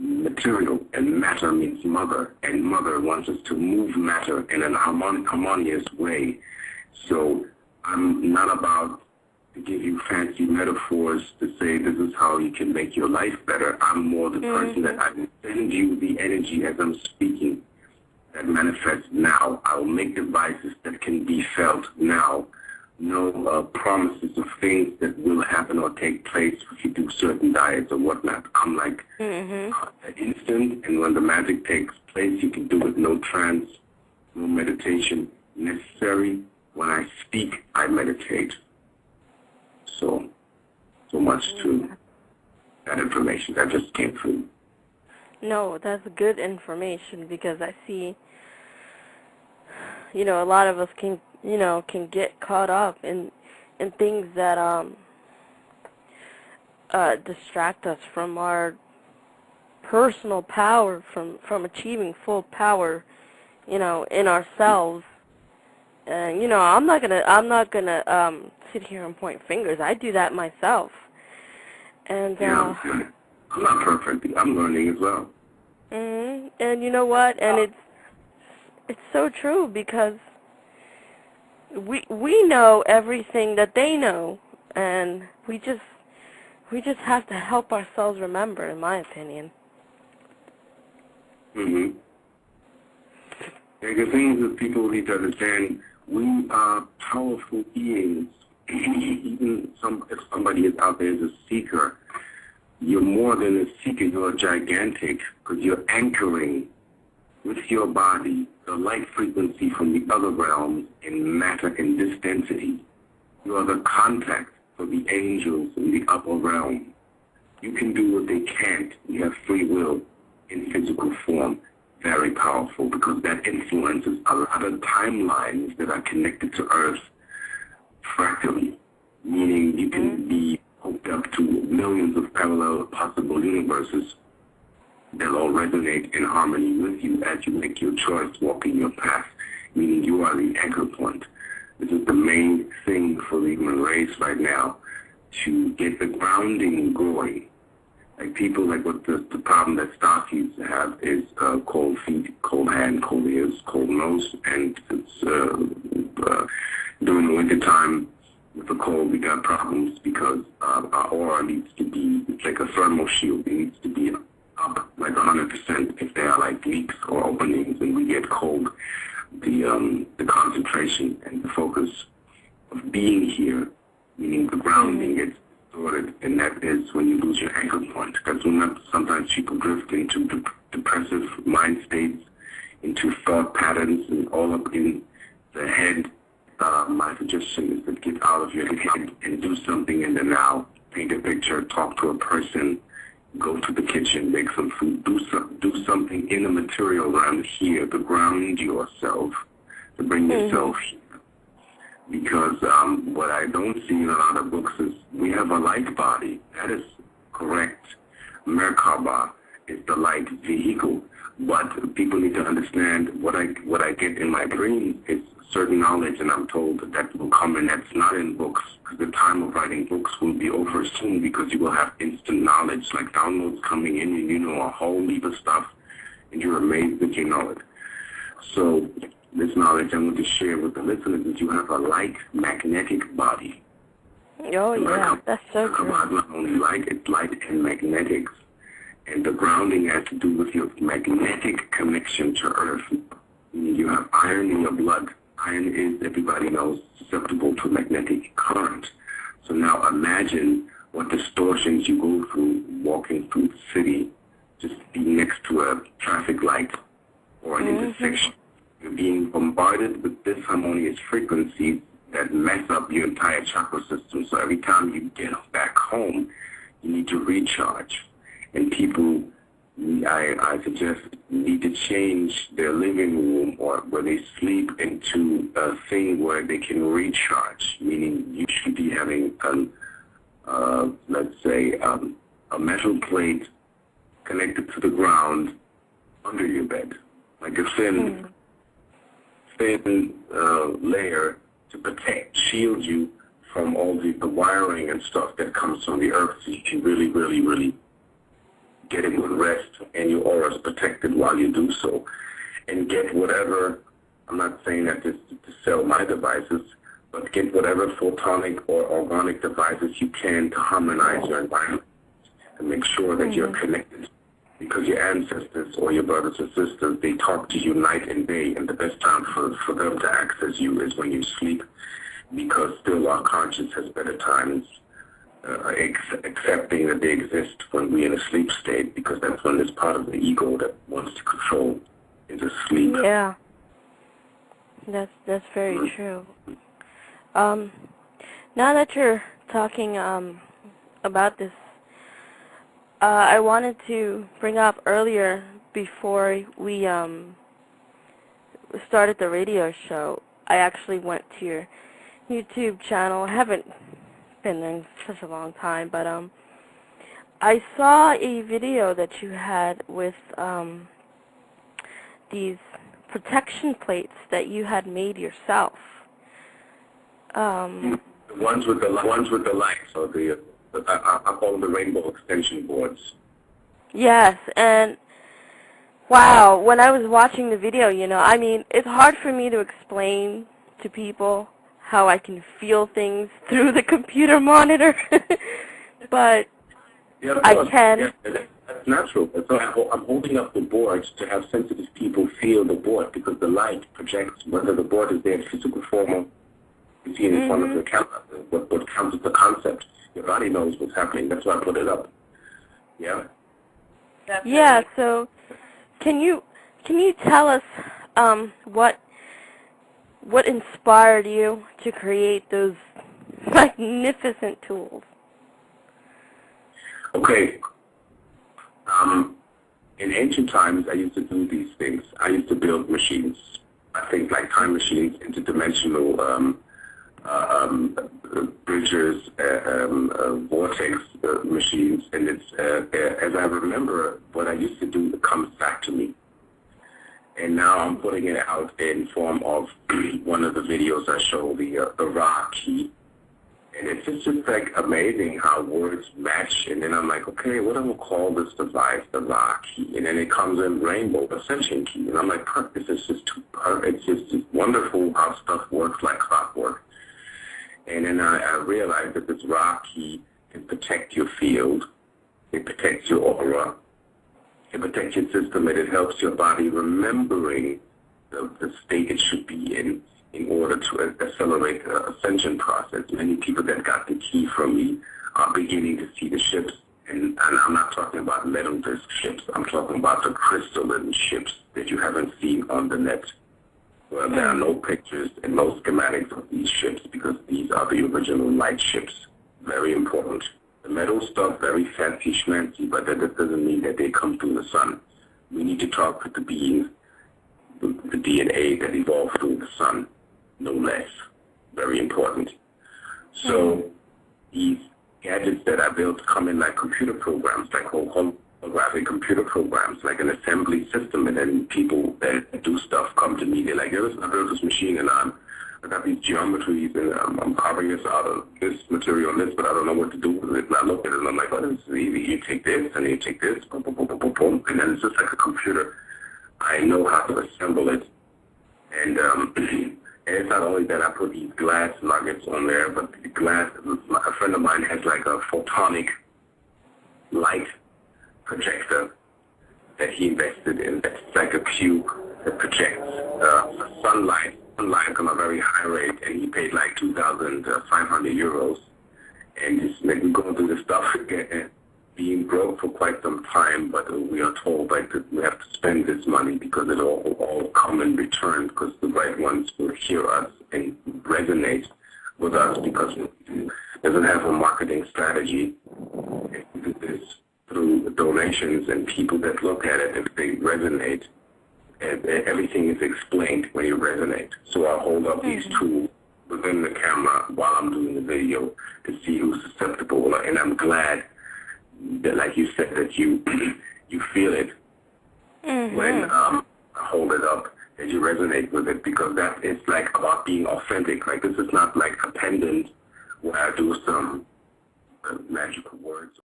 material, and matter means mother, and mother wants us to move matter in an harmonious way. So I'm not about to give you fancy metaphors to say this is how you can make your life better. I'm more the person that I will send you the energy as I'm speaking that manifests now. I will make devices that can be felt now. No promises of things that will happen or take place if you do certain diets or whatnot. I'm like instant, and when the magic takes place, you can do it. No trance, no meditation necessary. When I speak, I meditate. So much to that information that just came through. No, that's good information, because I see, a lot of us can get caught up in things that distract us from our personal power, from achieving full power, in ourselves. And I'm not gonna sit here and point fingers. I do that myself. And I'm not perfect. I'm learning as well. And you know what? And it's so true, because we know everything that they know, and we just have to help ourselves remember, in my opinion. And the things that people need to understand, we are powerful beings. Even if somebody is out there as a seeker, you're more than a seeker, you're gigantic, because you're anchoring with your body the light frequency from the other realms in matter and this density. You are the contact for the angels in the upper realm. You can do what they can't. You have free will in physical form. Very powerful, because that influences a lot of timelines that are connected to Earth fractally, meaning you can be hooked up to millions of parallel possible universes that all resonate in harmony with you as you make your choice, walking your path, meaning you are the anchor point. This is the main thing for the human race right now, to get the grounding going. Like people, like what the problem that starseeds have is cold feet, cold hand, cold ears, cold nose, and it's during the winter time with the cold we got problems because our aura needs to be, it's like a thermal shield. It needs to be up like 100% if there are like leaks or openings and we get cold. The concentration and the focus of being here, meaning the grounding, gets distorted, and that is when you lose your anchor point. That's when sometimes people drift into depressive mind states, into thought patterns, and all up in the head. My suggestion is to get out of your head and do something in the now. Paint a picture, talk to a person, go to the kitchen, make some food, do something in the material realm here to ground yourself, to bring yourself here. Because what I don't see in a lot of books is we have a light body. That is correct. Merkaba is the light vehicle. But people need to understand what I get in my dreams is certain knowledge, and I'm told that will come, and that's not in books, because the time of writing books will be over soon, because you will have instant knowledge, like downloads coming in, and you know a whole heap of stuff, and you're amazed that you know it. So this knowledge I'm going to share with the listeners is you have a light magnetic body. Oh, yeah, that's so true. Not only light, it's light and magnetics. And the grounding has to do with your magnetic connection to Earth. You have iron in your blood. Iron is, everybody knows, susceptible to magnetic current. So now imagine what distortions you go through walking through the city, just being next to a traffic light or an intersection. You're being bombarded with disharmonious frequencies that mess up your entire chakra system. So every time you get back home, you need to recharge. And people, I suggest, need to change their living room or where they sleep into a thing where they can recharge, meaning you should be having, let's say, a metal plate connected to the ground under your bed, like a thin layer to protect, shield you from all the wiring and stuff that comes from the earth, so you can really, really, really get a good rest, and your aura is protected while you do so. And get whatever, I'm not saying that this to sell my devices, but get whatever photonic or organic devices you can to harmonize your environment and make sure that you're connected. Because your ancestors or your brothers and sisters, they talk to you night and day, and the best time for them to access you is when you sleep, because still our conscience has better times accepting that they exist when we're in a sleep state, because that's when this part of the ego that wants to control is asleep. Yeah, that's very true. Now that you're talking about this, I wanted to bring up earlier before we started the radio show. I actually went to your YouTube channel. I haven't been in such a long time, but I saw a video that you had with these protection plates that you had made yourself. The ones with the lights, or I call them the rainbow extension boards. Yes, and wow, when I was watching the video, I mean, it's hard for me to explain to people how I can feel things through the computer monitor, but I can. Yeah, that's natural. So I'm holding up the board to have sensitive people feel the board, because the light projects whether the board is there in physical form or you see it in front of the camera. What counts as the concept. Your body knows what's happening. That's why I put it up. Yeah? Yeah, so can you tell us what inspired you to create those magnificent tools? Okay. In ancient times, I used to do these things. I used to build machines. I think like time machines, interdimensional bridges, vortex machines, and it's as I remember what I used to do, it comes back to me. And now I'm putting it out in form of one of the videos I show, the Ra key. And it's just like amazing how words match. And then I'm like, okay, what do I call this device, the Ra key? And then it comes in rainbow ascension key. And I'm like, this is just too perfect. It's just wonderful how stuff works like clockwork. And then I realized that this Ra key can protect your field. It protects your aura. It protects your system, and it helps your body remembering the state it should be in order to accelerate the ascension process. Many people that got the key from me are beginning to see the ships, and I'm not talking about metal disc ships. I'm talking about the crystalline ships that you haven't seen on the net. Well, there are no pictures and no schematics of these ships, because these are the original light ships. Very important. The metal stuff, very fancy schmancy, but that doesn't mean that they come through the sun. We need to talk with the beings, the DNA that evolved through the sun, no less. Very important. So these gadgets that I built come in like computer programs, like holographic computer programs, like an assembly system, and then people that do stuff come to me. They're like, I built this machine, and I got these geometries, and I'm carving this out of this material and this, but I don't know what to do with it. And I look at it, and I'm like, oh, this is easy. You take this, and you take this, boom, boom, boom, boom, boom, boom, and then it's just like a computer. I know how to assemble it. And it's not only that I put these glass nuggets on there, but the glass, a friend of mine has like a photonic light projector that he invested in. It's like a cube that projects sunlight on a very high rate, and he paid like 2,500 euros. And it's like we're going through this stuff again, being broke for quite some time, but we are told like that we have to spend this money because it'll all come in return, because the right ones will hear us and resonate with us, because it doesn't have a marketing strategy. We do this through donations and people that look at it, if they resonate, and everything is explained when you resonate. So I'll hold up these tools within the camera while I'm doing the video to see who's susceptible, and I'm glad that, like you said, that you feel it when I hold it up, that you resonate with it, because that is like about being authentic. Like, this is not like a pendant where I do some magical words